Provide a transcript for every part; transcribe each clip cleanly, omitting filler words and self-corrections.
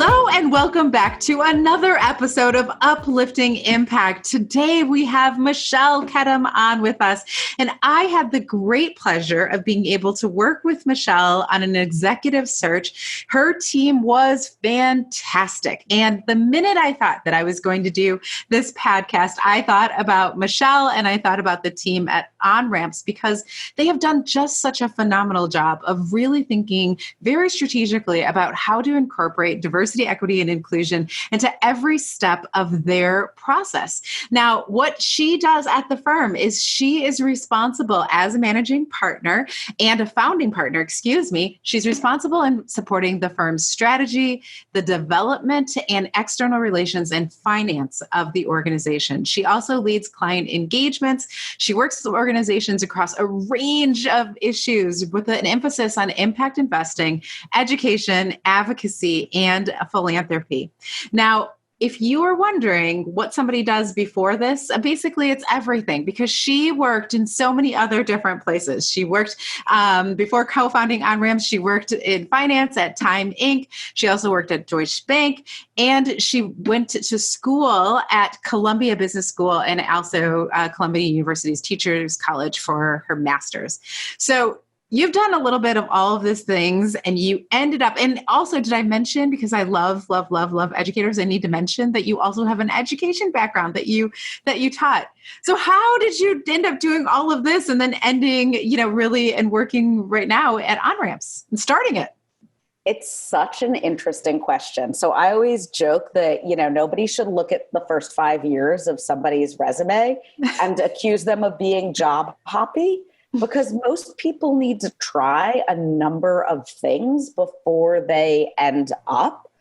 Hello and welcome back to another episode of Uplifting Impact. Today we have Michelle Kedem on with us, and I had the great pleasure of being able to work with Michelle on an executive search. Her team was fantastic, and the minute I thought that I was going to do this podcast, I thought about Michelle and I thought about the team at OnRamps, because they have done just such a phenomenal job of really thinking very strategically about how to incorporate diversity, equity, and inclusion into every step of their process. Now, what she does at the firm is she is responsible as a managing partner and a founding partner, she's responsible in supporting the firm's strategy, the development and external relations and finance of the organization. She also leads client engagements. She works with organizations across a range of issues with an emphasis on impact investing, education, advocacy, and philanthropy. Now, if you are wondering what somebody does before this, basically it's everything, because she worked in so many other different places. She worked before co-founding OnRamps. She worked in finance at Time Inc. She also worked at Deutsche Bank, and she went to school at Columbia Business School and also Columbia University's Teachers College for her master's. So you've done a little bit of all of these things, and you ended up, and also did I mention, because I love educators, I need to mention that you also have an education background that you taught. So how did you end up doing all of this and then ending, really and working right now at OnRamps and starting it? It's such an interesting question. So I always joke that, nobody should look at the first 5 years of somebody's resume and accuse them of being job hoppy. Because most people need to try a number of things before they end up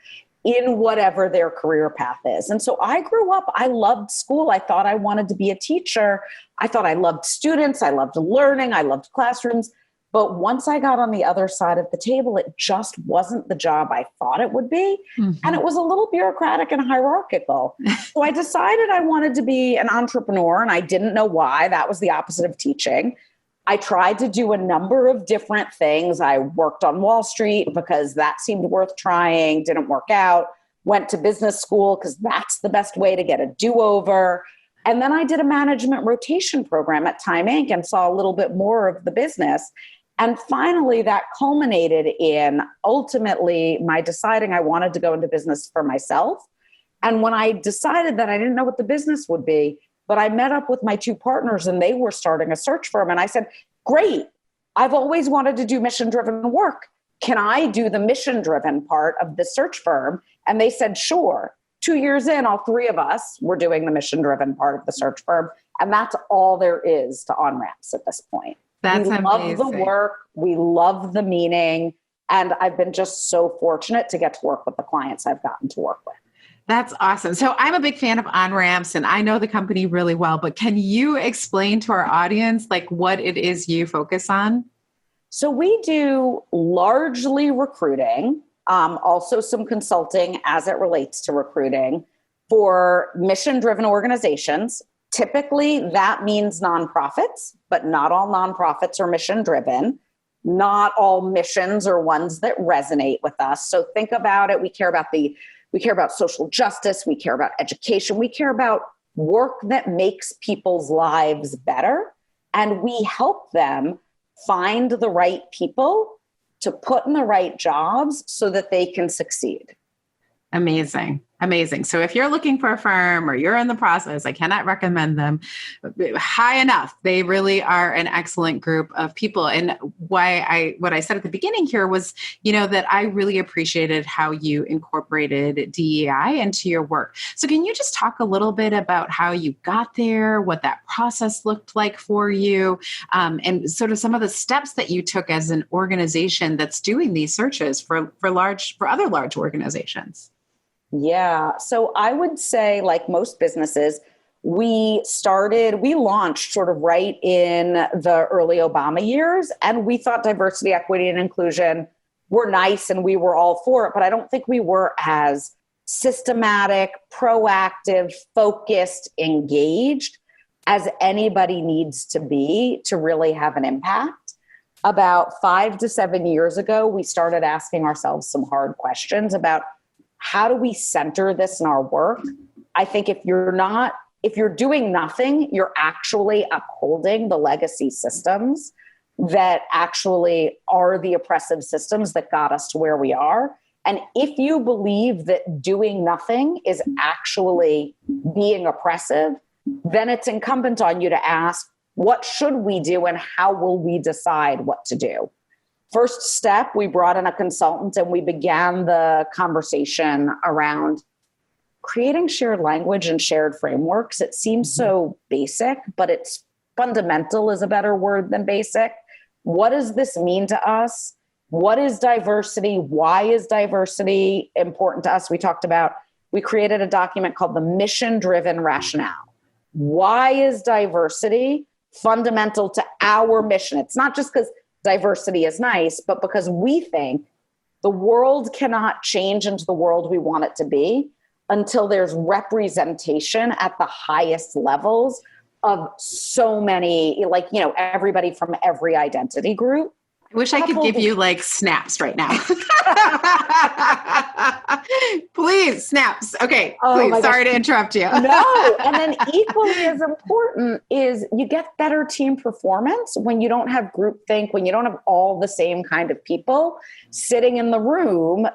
in whatever their career path is. And so I grew up, I loved school. I thought I wanted to be a teacher. I thought I loved students. I loved learning. I loved classrooms. But once I got on the other side of the table, it just wasn't the job I thought it would be. Mm-hmm. And it was a little bureaucratic and hierarchical. So I decided I wanted to be an entrepreneur, and I didn't know why. That was the opposite of teaching. I tried to do a number of different things. I worked on Wall Street because that seemed worth trying, didn't work out. Went to business school because that's the best way to get a do-over. And then I did a management rotation program at Time Inc. and saw a little bit more of the business. And finally, that culminated in ultimately my deciding I wanted to go into business for myself. And when I decided that I didn't know what the business would be, but I met up with my two partners and they were starting a search firm. And I said, great, I've always wanted to do mission-driven work. Can I do the mission-driven part of the search firm? And they said, sure. 2 years in, all three of us were doing the mission-driven part of the search firm. And that's all there is to OnRamps at this point. That's we amazing. Love the work. We love the meaning. And I've been just so fortunate to get to work with the clients I've gotten to work with. That's awesome. So I'm a big fan of OnRamps, and I know the company really well, but can you explain to our audience what it is you focus on? So we do largely recruiting, also some consulting as it relates to recruiting for mission-driven organizations. Typically that means nonprofits, but not all nonprofits are mission-driven. Not all missions are ones that resonate with us. So think about it. We care about social justice. We care about education. We care about work that makes people's lives better. And we help them find the right people to put in the right jobs so that they can succeed. Amazing. Amazing. So if you're looking for a firm or you're in the process, I cannot recommend them high enough. They really are an excellent group of people. And what I said at the beginning here was, that I really appreciated how you incorporated DEI into your work. So can you just talk a little bit about how you got there, what that process looked like for you, and sort of some of the steps that you took as an organization that's doing these searches for other large organizations? Yeah. So I would say, like most businesses, we launched sort of right in the early Obama years, and we thought diversity, equity, and inclusion were nice and we were all for it, but I don't think we were as systematic, proactive, focused, engaged as anybody needs to be to really have an impact. About 5 to 7 years ago, we started asking ourselves some hard questions about how do we center this in our work? I think if you're doing nothing, you're actually upholding the legacy systems that actually are the oppressive systems that got us to where we are. And if you believe that doing nothing is actually being oppressive, then it's incumbent on you to ask, what should we do and how will we decide what to do? First step, we brought in a consultant and we began the conversation around creating shared language and shared frameworks. It seems so basic, but it's fundamental is a better word than basic. What does this mean to us? What is diversity? Why is diversity important to us? We created a document called the Mission-Driven Rationale. Why is diversity fundamental to our mission? It's not just because diversity is nice, but because we think the world cannot change into the world we want it to be until there's representation at the highest levels of so many, everybody from every identity group. I wish I could give you like snaps right now. Please, snaps. Okay, please. Sorry to interrupt you. No, and then equally as important is you get better team performance when you don't have groupthink, when you don't have all the same kind of people sitting in the room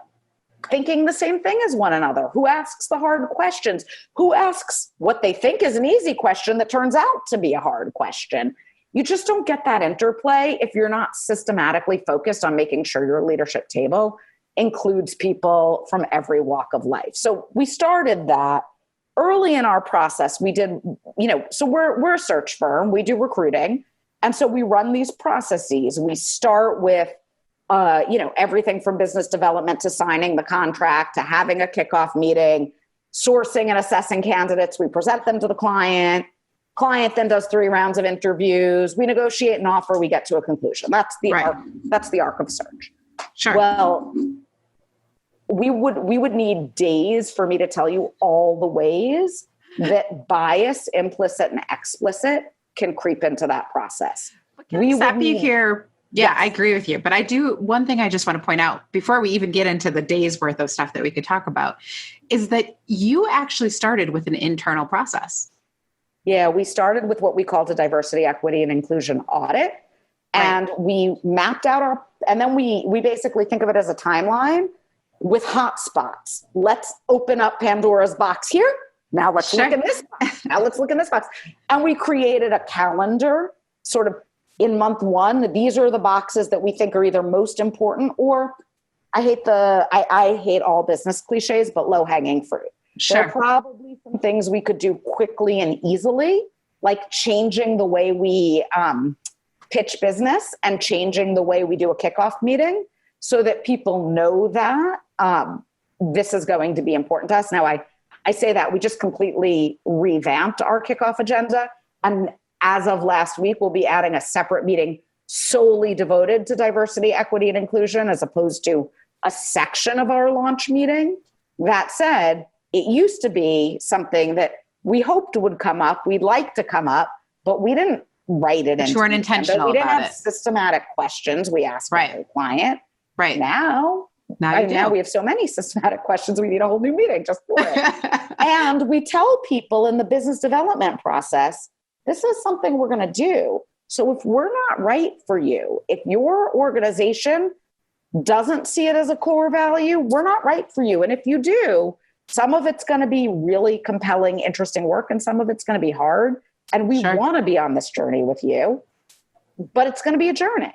thinking the same thing as one another. Who asks the hard questions? Who asks what they think is an easy question that turns out to be a hard question? You just don't get that interplay if you're not systematically focused on making sure your leadership table includes people from every walk of life. So we started that early in our process. We did, so we're a search firm, we do recruiting. And so we run these processes. We start with, everything from business development to signing the contract to having a kickoff meeting, sourcing and assessing candidates. We present them to the client. Client then does 3 rounds of interviews. We negotiate an offer. We get to a conclusion. That's the arc. That's the arc of search. Sure. Well, we would need days for me to tell you all the ways that bias, implicit and explicit, can creep into that process. We would you here. Yeah, yes. I agree with you. But one thing I just want to point out before we even get into the days worth of stuff that we could talk about is that you actually started with an internal process. Yeah, we started with what we called a diversity, equity, and inclusion audit. And we mapped out and then we basically think of it as a timeline with hotspots. Let's open up Pandora's box here. Now let's look in this box. Now let's look in this box. And we created a calendar sort of in month 1. These are the boxes that we think are either most important or I hate all business cliches, but low hanging fruit. Sure. There are probably some things we could do quickly and easily, like changing the way we pitch business and changing the way we do a kickoff meeting so that people know that this is going to be important to us. Now, I say that we just completely revamped our kickoff agenda. And as of last week, we'll be adding a separate meeting solely devoted to diversity, equity, and inclusion, as opposed to a section of our launch meeting. That said, it used to be something that we hoped would come up, we'd like to come up, but we didn't write it in. You weren't intentional We didn't about have it. Systematic questions we asked the client. Right. Now we have so many systematic questions, we need a whole new meeting just for it. And we tell people in the business development process, this is something we're going to do. So if we're not right for you, if your organization doesn't see it as a core value, we're not right for you. And if you do, some of it's going to be really compelling, interesting work, and some of it's going to be hard. And we want to be on this journey with you, but it's going to be a journey.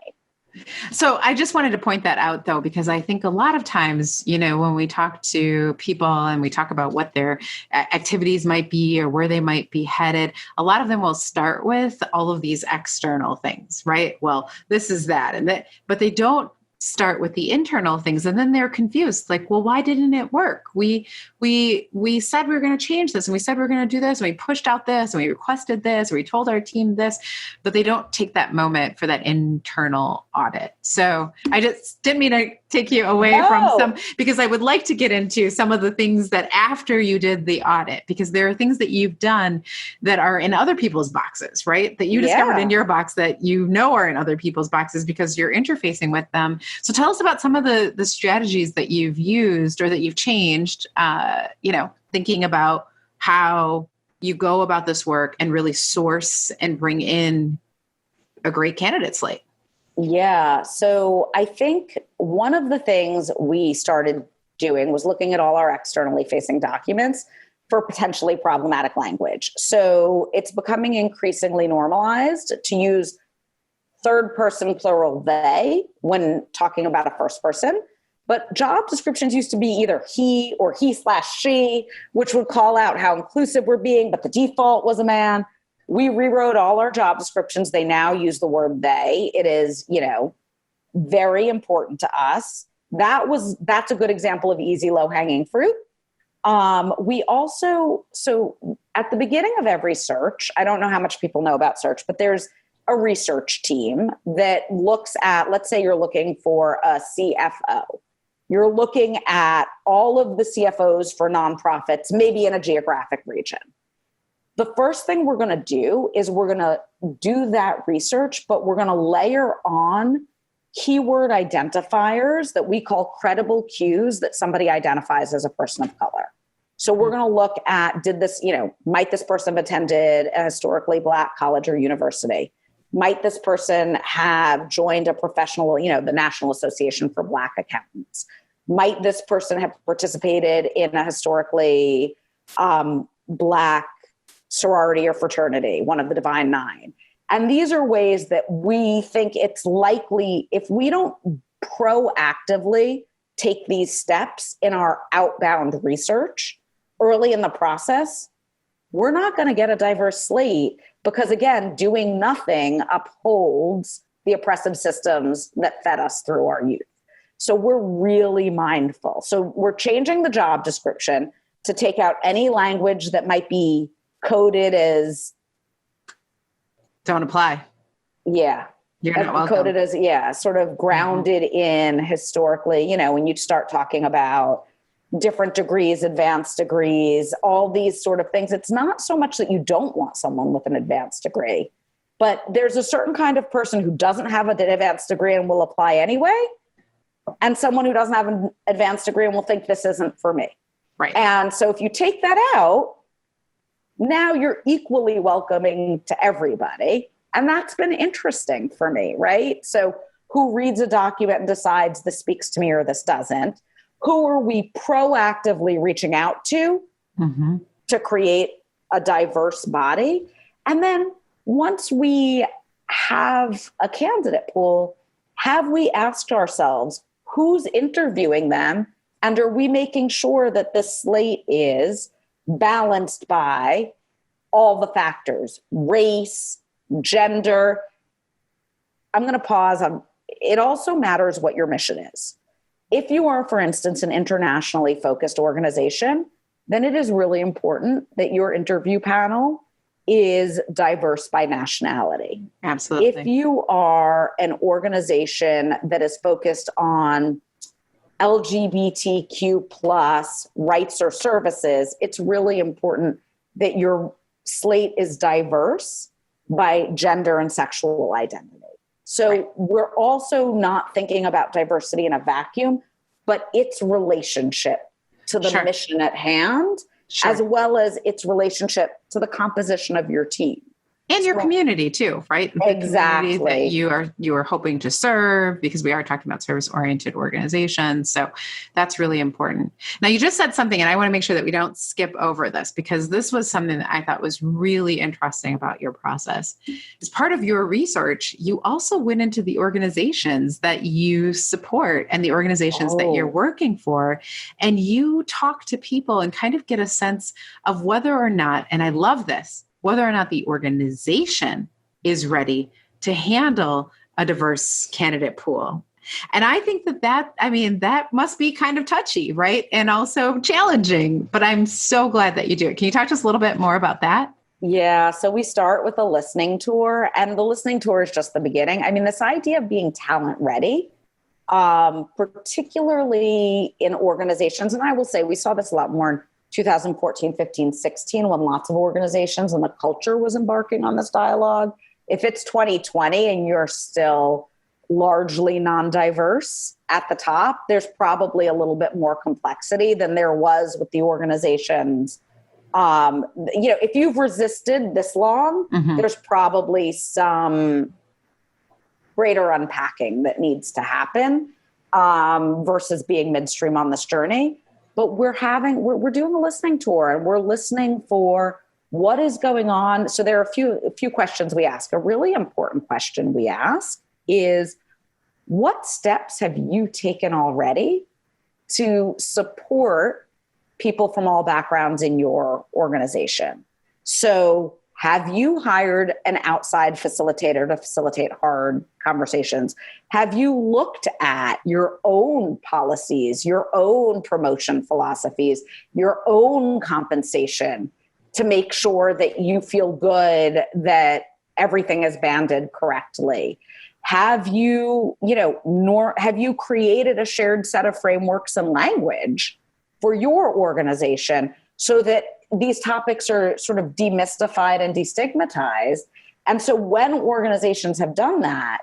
So I just wanted to point that out, though, because I think a lot of times, when we talk to people and we talk about what their activities might be or where they might be headed, a lot of them will start with all of these external things, right? Well, this is that and that, but they don't start with the internal things, and then they're confused. Like, well, why didn't it work? We said we were going to change this, and we said we were going to do this, and we pushed out this, and we requested this, or we told our team this, but they don't take that moment for that internal audit. So I just didn't mean to take you away from some, because I would like to get into some of the things that after you did the audit, because there are things that you've done that are in other people's boxes, right? That you discovered in your box that are in other people's boxes because you're interfacing with them. So tell us about some of the strategies that you've used or that you've changed, thinking about how you go about this work and really source and bring in a great candidate slate. Yeah. So I think one of the things we started doing was looking at all our externally facing documents for potentially problematic language. So it's becoming increasingly normalized to use third person plural they when talking about a first person. But job descriptions used to be either he or he/she, which would call out how inclusive we're being, but the default was a man. We rewrote all our job descriptions. They now use the word they. It is, very important to us. That's a good example of easy, low-hanging fruit. We also, at the beginning of every search, I don't know how much people know about search, but there's a research team that looks at, let's say you're looking for a CFO. You're looking at all of the CFOs for nonprofits, maybe in a geographic region. The first thing we're going to do is we're going to do that research, but we're going to layer on keyword identifiers that we call credible cues that somebody identifies as a person of color. So we're going to look at, might this person have attended a historically Black college or university? Might this person have joined a professional, the National Association for Black Accountants? Might this person have participated in a historically Black sorority or fraternity, one of the Divine Nine? And these are ways that we think it's likely, if we don't proactively take these steps in our outbound research early in the process, we're not going to get a diverse slate because, again, doing nothing upholds the oppressive systems that fed us through our youth. So we're really mindful. So we're changing the job description to take out any language that might be coded as don't apply. Yeah. You're not welcome. Coded as, sort of grounded in historically, when you start talking about different degrees, advanced degrees, all these sort of things. It's not so much that you don't want someone with an advanced degree, but there's a certain kind of person who doesn't have an advanced degree and will apply anyway. And someone who doesn't have an advanced degree and will think this isn't for me. Right. And so if you take that out, now you're equally welcoming to everybody. And that's been interesting for me, right? So who reads a document and decides this speaks to me or this doesn't? Who are we proactively reaching out to to create a diverse body? And then once we have a candidate pool, have we asked ourselves, who's interviewing them? And are we making sure that this slate is balanced by all the factors, race, gender? I'm going to pause. It also matters what your mission is. If you are, for instance, an internationally focused organization, then it is really important that your interview panel is diverse by nationality. Absolutely. If you are an organization that is focused on LGBTQ plus rights or services, it's really important that your slate is diverse by gender and sexual identity. So we're also not thinking about diversity in a vacuum, but its relationship to the mission at hand, as well as its relationship to the composition of your team. And your community too, right? Exactly. The community that you are hoping to serve, because we are talking about service-oriented organizations. So that's really important. Now, you just said something, and I want to make sure that we don't skip over this, because this was something that I thought was really interesting about your process. As part of your research, you also went into the organizations that you support and the organizations that you're working for, and you talk to people and kind of get a sense of whether or not, and I love this, whether or not the organization is ready to handle a diverse candidate pool. And I think that must be kind of touchy, right? And also challenging, but I'm so glad that you do it. Can you talk to us a little bit more about that? Yeah. So we start with a listening tour, and the listening tour is just the beginning. I mean, this idea of being talent ready particularly in organizations. And I will say we saw this a lot more in 2014, 15, 16, when lots of organizations and the culture was embarking on this dialogue. If it's 2020 and you're still largely non-diverse at the top, there's probably a little bit more complexity than there was with the organizations. If you've resisted this long, there's probably some greater unpacking that needs to happen versus being midstream on this journey. But we're doing a listening tour, and we're listening for what is going on. So there are a few questions we ask. A really important question we ask is, what steps have you taken already to support people from all backgrounds in your organization? So have you hired an outside facilitator to facilitate hard conversations? Have you looked at your own policies, your own promotion philosophies, your own compensation to make sure that you feel good that everything is banded correctly? Have you created a shared set of frameworks and language for your organization so that these topics are sort of demystified and destigmatized? And so when organizations have done that,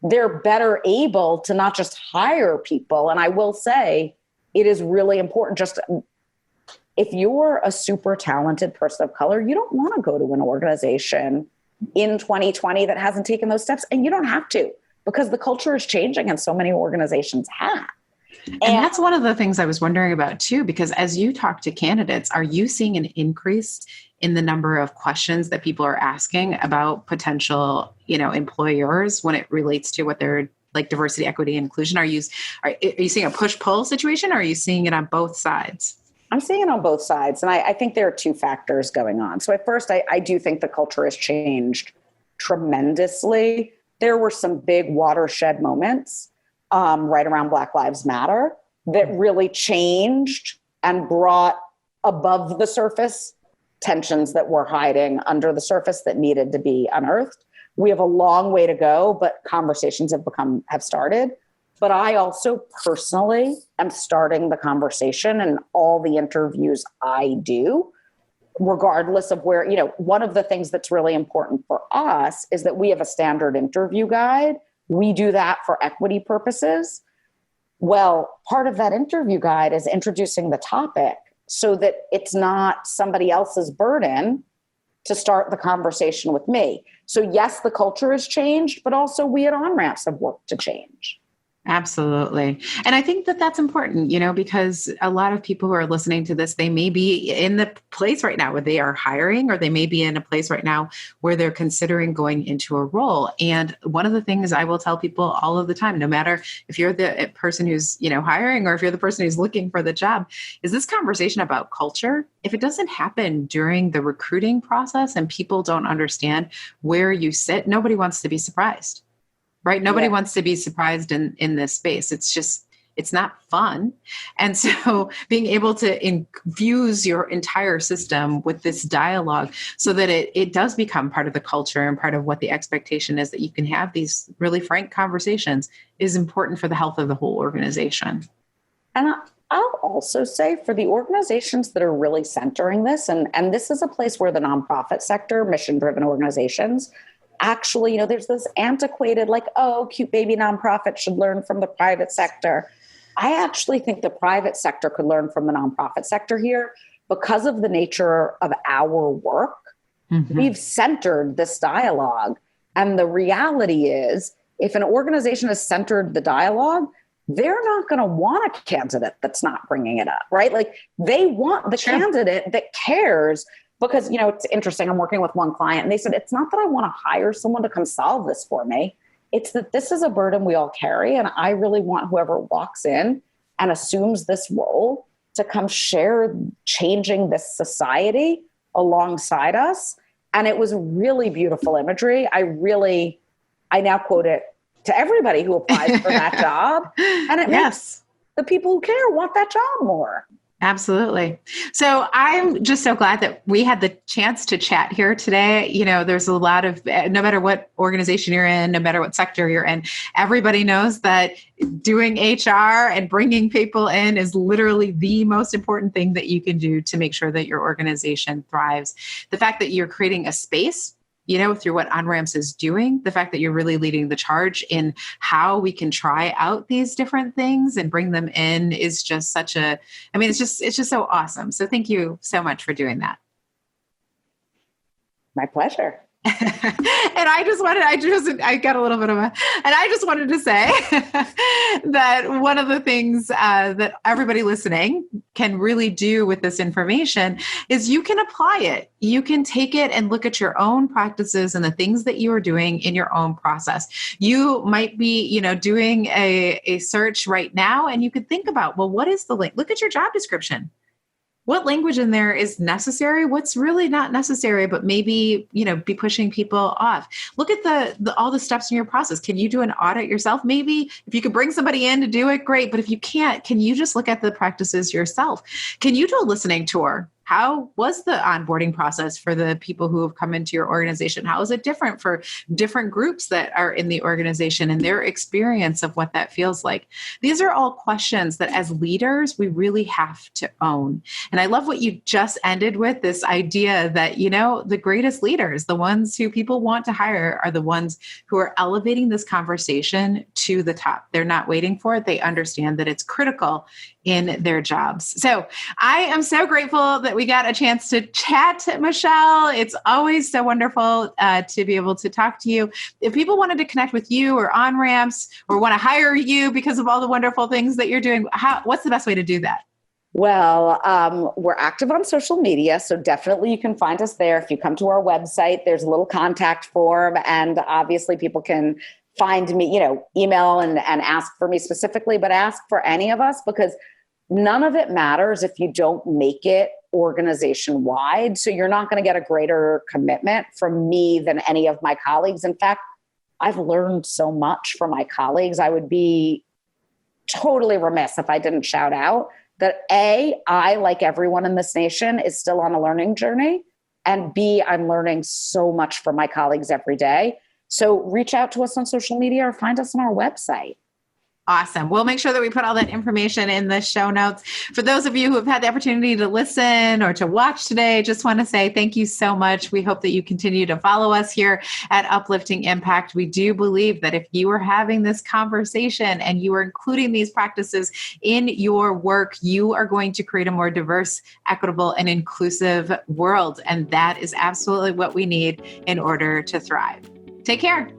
they're better able to not just hire people. And I will say, it is really important. Just if you're a super talented person of color, you don't want to go to an organization in 2020 that hasn't taken those steps. And you don't have to, because the culture is changing and so many organizations have. And that's one of the things I was wondering about too, because as you talk to candidates, are you seeing an increase in the number of questions that people are asking about potential, employers when it relates to what they're like diversity, equity, and inclusion? Are you seeing a push-pull situation, or are you seeing it on both sides? I'm seeing it on both sides. And I think there are two factors going on. So at first, I do think the culture has changed tremendously. There were some big watershed moments right around Black Lives Matter that really changed and brought above the surface tensions that were hiding under the surface that needed to be unearthed. We have a long way to go, but conversations have started. But I also personally am starting the conversation in all the interviews I do, regardless of where, one of the things that's really important for us is that we have a standard interview guide. We do that for equity purposes. Well, part of that interview guide is introducing the topic so that it's not somebody else's burden to start the conversation with me. So yes, the culture has changed, but also we at OnRamps have work to change. Absolutely. And I think that that's important, because a lot of people who are listening to this, they may be in the place right now where they are hiring, or they may be in a place right now where they're considering going into a role. And one of the things I will tell people all of the time, no matter if you're the person who's, hiring, or if you're the person who's looking for the job, is this conversation about culture. If it doesn't happen during the recruiting process and people don't understand where you sit, nobody wants to be surprised. Right? Nobody wants to be surprised in this space. It's not fun. And so being able to infuse your entire system with this dialogue so that it does become part of the culture and part of what the expectation is, that you can have these really frank conversations, is important for the health of the whole organization. And I'll also say, for the organizations that are really centering this, and this is a place where the nonprofit sector, mission-driven organizations, actually, there's this antiquated, cute baby nonprofit should learn from the private sector. I actually think the private sector could learn from the nonprofit sector here because of the nature of our work. Mm-hmm. We've centered this dialogue. And the reality is, if an organization has centered the dialogue, they're not going to want a candidate that's not bringing it up, right? They want the candidate that cares. Because, it's interesting, I'm working with one client and they said, it's not that I want to hire someone to come solve this for me. It's that this is a burden we all carry. And I really want whoever walks in and assumes this role to come share changing this society alongside us. And it was really beautiful imagery. I now quote it to everybody who applies for that job. And it makes the people who care want that job more. Absolutely. So I'm just so glad that we had the chance to chat here today. There's a lot of, no matter what organization you're in, no matter what sector you're in, everybody knows that doing HR and bringing people in is literally the most important thing that you can do to make sure that your organization thrives. The fact that you're creating a space, through what OnRamps is doing, the fact that you're really leading the charge in how we can try out these different things and bring them in is just it's just so awesome. So thank you so much for doing that. My pleasure. And I just wanted to say that one of the things that everybody listening can really do with this information is you can apply it. You can take it and look at your own practices and the things that you are doing in your own process. You might be, doing a search right now, and you could think about, well, what is the link? Look at your job description. What language in there is necessary? What's really not necessary, but maybe, be pushing people off? Look at the all the steps in your process. Can you do an audit yourself? Maybe if you could bring somebody in to do it, great. But if you can't, can you just look at the practices yourself? Can you do a listening tour? How was the onboarding process for the people who have come into your organization? How is it different for different groups that are in the organization and their experience of what that feels like? These are all questions that as leaders, we really have to own. And I love what you just ended with, this idea that, the greatest leaders, the ones who people want to hire, are the ones who are elevating this conversation to the top. They're not waiting for it. They understand that it's critical in their jobs. So I am so grateful that we got a chance to chat, Michelle. It's always so wonderful to be able to talk to you. If people wanted to connect with you or OnRamps or want to hire you because of all the wonderful things that you're doing, what's the best way to do that? Well, we're active on social media, so definitely you can find us there. If you come to our website, there's a little contact form, and obviously people can find me, email and ask for me specifically, but ask for any of us, because none of it matters if you don't make it organization wide. So you're not going to get a greater commitment from me than any of my colleagues. In fact, I've learned so much from my colleagues. I would be totally remiss if I didn't shout out that A, I, like everyone in this nation, is still on a learning journey. And B, I'm learning so much from my colleagues every day. So reach out to us on social media or find us on our website. Awesome. We'll make sure that we put all that information in the show notes. For those of you who have had the opportunity to listen or to watch today, just want to say thank you so much. We hope that you continue to follow us here at Uplifting Impact. We do believe that if you are having this conversation and you are including these practices in your work, you are going to create a more diverse, equitable, and inclusive world. And that is absolutely what we need in order to thrive. Take care.